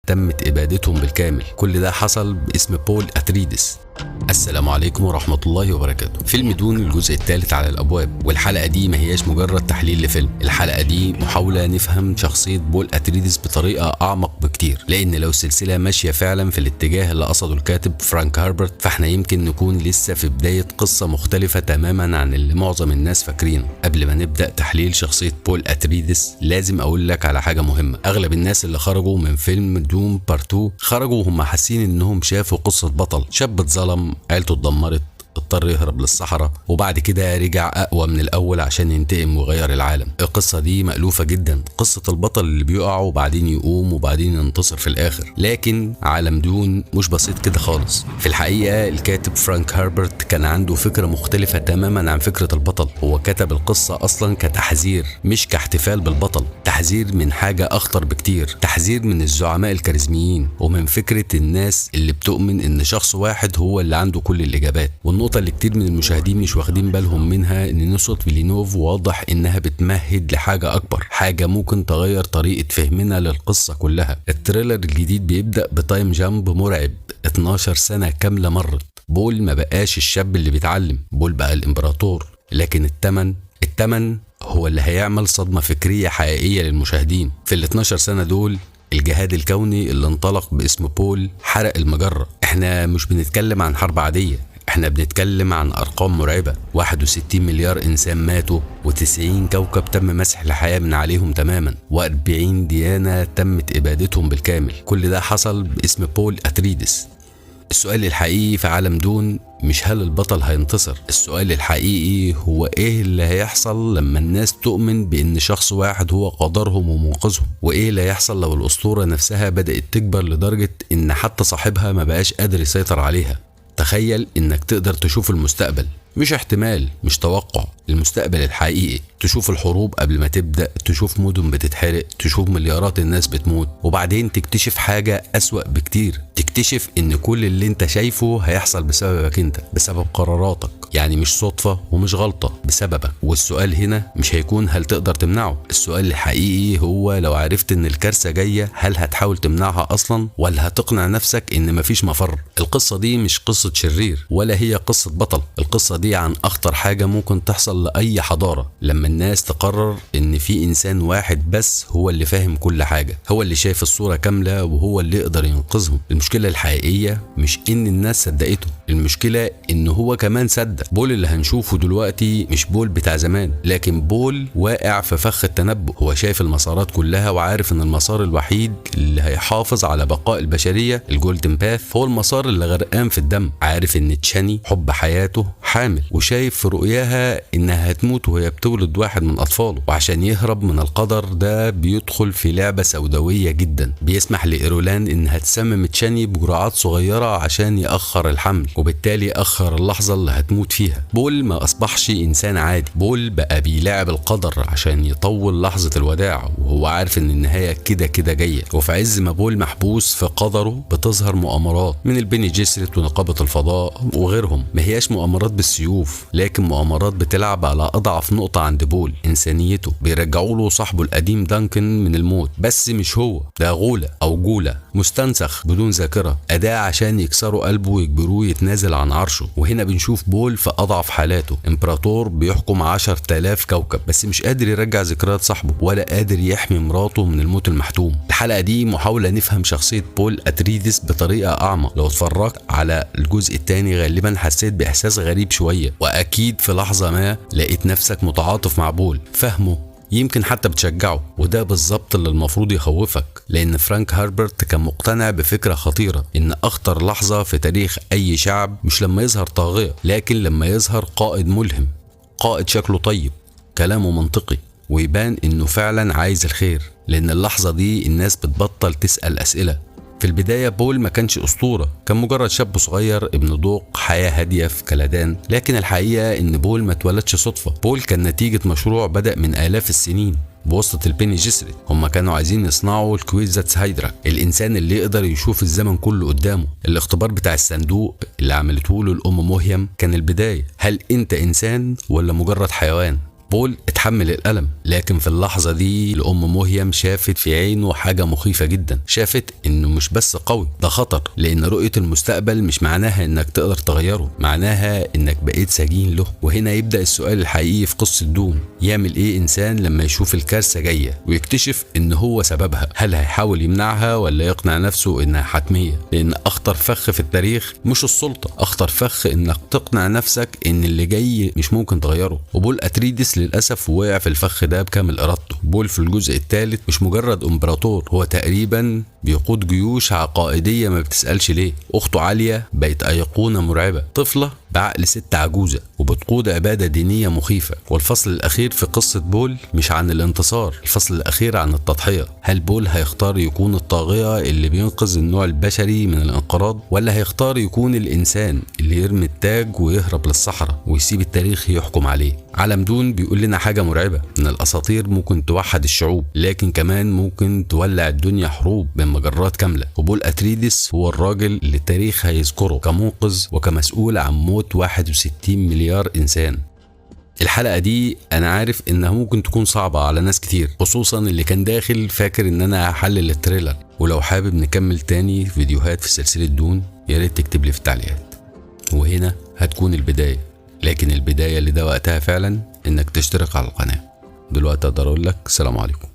تمت إبادتهم بالكامل. كل ده حصل باسم بول أتريدس. السلام عليكم ورحمة الله وبركاته. فيلم دون الجزء الثالث على الأبواب، والحلقة دي ما هياش مجرد تحليل لفيلم، الحلقة دي محاولة نفهم شخصية بول أتريدس بطريقة أعمق بكتير، لأن لو السلسلة ماشية فعلا في الاتجاه اللي قصده الكاتب فرانك هربرت فاحنا يمكن نكون لسه في بداية قصة مختلفة تماما عن اللي معظم الناس فاكرينه. قبل ما نبدأ تحليل شخصية بول أتريدس لازم أقول لك على حاجة مهمة. أغلب الناس اللي خرجوا من فيلم دوم بارت 2 خرجوا وهم حاسين إنهم شافوا قصة بطل شاب اتظلم، عيلته اتدمرت، اضطر يهرب للصحراء، وبعد كده رجع اقوى من الاول عشان ينتقم ويغير العالم. القصه دي مألوفه جدا، قصه البطل اللي بيقع وبعدين يقوم وبعدين ينتصر في الاخر. لكن عالم دون مش بسيط كده خالص. في الحقيقه الكاتب فرانك هربرت كان عنده فكره مختلفه تماما عن فكره البطل. هو كتب القصه اصلا كتحذير مش كاحتفال بالبطل، تحذير من حاجه اخطر بكتير، تحذير من الزعماء الكاريزميين ومن فكره الناس اللي بتؤمن ان شخص واحد هو اللي عنده كل الاجابات. النقطة اللي كتير من المشاهدين مش واخدين بالهم منها ان نسخة فيلينوف واضح انها بتمهد لحاجة اكبر، حاجة ممكن تغير طريقة فهمنا للقصة كلها. التريلر الجديد بيبدأ بتايم جامب مرعب، 12 سنة كاملة مرت. بول ما بقاش الشاب اللي بيتعلم، بول بقى الامبراطور. لكن التمن هو اللي هيعمل صدمة فكرية حقيقية للمشاهدين. في ال 12 سنة دول الجهاد الكوني اللي انطلق باسم بول حرق المجرة. احنا مش بنتكلم عن حرب عادية، احنا بنتكلم عن ارقام مرعبة. 61 مليار انسان ماتوا، و90 كوكب تم مسح الحياة من عليهم تماما، و40 ديانة تمت ابادتهم بالكامل. كل ده حصل باسم بول أتريدس. السؤال الحقيقي في عالم دون مش هل البطل هينتصر، السؤال الحقيقي هو ايه اللي هيحصل لما الناس تؤمن بان شخص واحد هو قدرهم ومنقذهم، وايه اللي هيحصل لو الاسطورة نفسها بدأت تكبر لدرجة ان حتى صاحبها ما بقاش قادر يسيطر عليها. تخيل انك تقدر تشوف المستقبل، مش احتمال، مش توقع، المستقبل الحقيقي. تشوف الحروب قبل ما تبدأ، تشوف مدن بتتحرق، تشوف مليارات الناس بتموت، وبعدين تكتشف حاجة أسوأ بكتير، تكتشف ان كل اللي انت شايفه هيحصل بسببك انت، بسبب قراراتك. يعني مش صدفة ومش غلطة، بسببك. والسؤال هنا مش هيكون هل تقدر تمنعه، السؤال الحقيقي هو لو عرفت ان الكارثة جاية هل هتحاول تمنعها اصلا، ولا هتقنع نفسك ان مفيش مفر. القصة دي مش قصة شرير ولا هي قصة بطل، القصة دي عن اخطر حاجة ممكن تحصل لأي حضارة، لما الناس تقرر ان في انسان واحد بس هو اللي فاهم كل حاجة، هو اللي شايف الصورة كاملة، وهو اللي يقدر ينقذهم. المشكلة الحقيقية مش ان الناس صدقته، المشكلة ان هو كمان صدق. بول اللي هنشوفه دلوقتي مش بول بتاع زمان، لكن بول واقع في فخ التنبؤ. هو شايف المسارات كلها وعارف ان المسار الوحيد اللي هيحافظ على بقاء البشرية، الجولدن باث، هو المسار اللي غرقان في الدم. عارف ان تشاني حب حياته حامل، وشايف في رؤياها انها هتموت وهي بتولد واحد من اطفاله، وعشان يهرب من القدر ده بيدخل في لعبة سوداوية جدا، بيسمح لإيرولان انها تسمم تشاني بجرعات صغيرة عشان يأخر الحمل، وبالتالي أخر اللحظة اللي هتموت فيها. بول ما أصبحش إنسان عادي، بول بقى بيلاعب القدر عشان يطول لحظة الوداع، وهو عارف إن النهاية كده كده جاية. وفي عز ما بول محبوس في قدره بتظهر مؤامرات من البني جيسرت ونقابة الفضاء وغيرهم. ما هياش مؤامرات بالسيوف، لكن مؤامرات بتلعب على أضعف نقطة عند بول، إنسانيته. بيرجعوا له صاحبه القديم دانكن من الموت، بس مش هو ده، غولة أو جولة مستنسخ بدون ذاكرة، أداة عشان يكسروا قلبه ويجبروه يتنازل عن عرشه. وهنا بنشوف بول في أضعف حالاته، إمبراطور بيحكم 10,000 كوكب بس مش قادر يرجع ذكريات صاحبه، ولا قادر يحمي مراته من الموت المحتوم. الحلقة دي محاولة نفهم شخصية بول أتريدس بطريقة أعمق. لو اتفرجت على الجزء الثاني غالبا حسيت بإحساس غريب شوية، وأكيد في لحظة ما لقيت نفسك متعاطف مع بول، فهمه، يمكن حتى بتشجعه. وده بالظبط اللي المفروض يخوفك، لان فرانك هربرت كان مقتنع بفكرة خطيرة، ان اخطر لحظة في تاريخ اي شعب مش لما يظهر طاغية، لكن لما يظهر قائد ملهم، قائد شكله طيب، كلامه منطقي، ويبان انه فعلا عايز الخير. لان اللحظة دي الناس بتبطل تسأل اسئلة. في البداية بول ما كانش أسطورة، كان مجرد شاب صغير ابن ذوق حياة هادية في كلادان. لكن الحقيقة إن بول ما اتولدش صدفة، بول كان نتيجة مشروع بدأ من آلاف السنين بواسطة البني جيسرت. هم كانوا عايزين يصنعوا الكويزاتس هايدرا، الإنسان اللي يقدر يشوف الزمن كله قدامه. الاختبار بتاع الصندوق اللي عملته له الأم موهيم كان البداية. هل أنت إنسان ولا مجرد حيوان؟ بول اتحمل الألم، لكن في اللحظة دي الأم مهيم شافت في عينه حاجة مخيفة جدا. شافت إنه مش بس قوي، ده خطر، لأن رؤية المستقبل مش معناها إنك تقدر تغيره، معناها إنك بقيت سجين له. وهنا يبدأ السؤال الحقيقي في قصة دون. يعمل إيه إنسان لما يشوف الكارثة جاية ويكتشف إن هو سببها؟ هل هيحاول يمنعها ولا يقنع نفسه إنها حتمية؟ لأن أخطر فخ في التاريخ مش السلطة، أخطر فخ إنك تقنع نفسك إن اللي جاي مش ممكن تغيره. وبول أتريدس للأسف وقع في الفخ ده بكامل إرادته. بول في الجزء الثالث مش مجرد إمبراطور، هو تقريبا بيقود جيوش عقائدية ما بتسألش ليه. أخته عالية بقت أيقونة مرعبة، طفلة بعقل ست عجوزة وبتقود عبادة دينية مخيفة. والفصل الأخير في قصة بول مش عن الانتصار، الفصل الأخير عن التضحية. هل بول هيختار يكون الطاغية اللي بينقذ النوع البشري من الانقراض، ولا هيختار يكون الإنسان اللي يرمي التاج ويهرب للصحراء ويسيب التاريخ يحكم عليه؟ عالم دون بيقول لنا حاجة مرعبة، إن الأساطير ممكن توحد الشعوب، لكن كمان ممكن تولع الدنيا حروب بين مجرات كاملة. وبول أتريدس هو الراجل اللي التاريخ هيذكره كمنقذ وكمسؤول عن موت 61 مليار إنسان. الحلقة دي أنا عارف إنها ممكن تكون صعبة على ناس كتير، خصوصا اللي كان داخل فاكر إن أنا هحلل التريلر. ولو حابب نكمل تاني فيديوهات في سلسلة دون ياريت تكتب لي في التعليقات. وهنا هتكون البداية، لكن البداية اللي ده وقتها فعلا إنك تشترك على القناة. دلوقتي أقدر أقول لك سلام عليكم.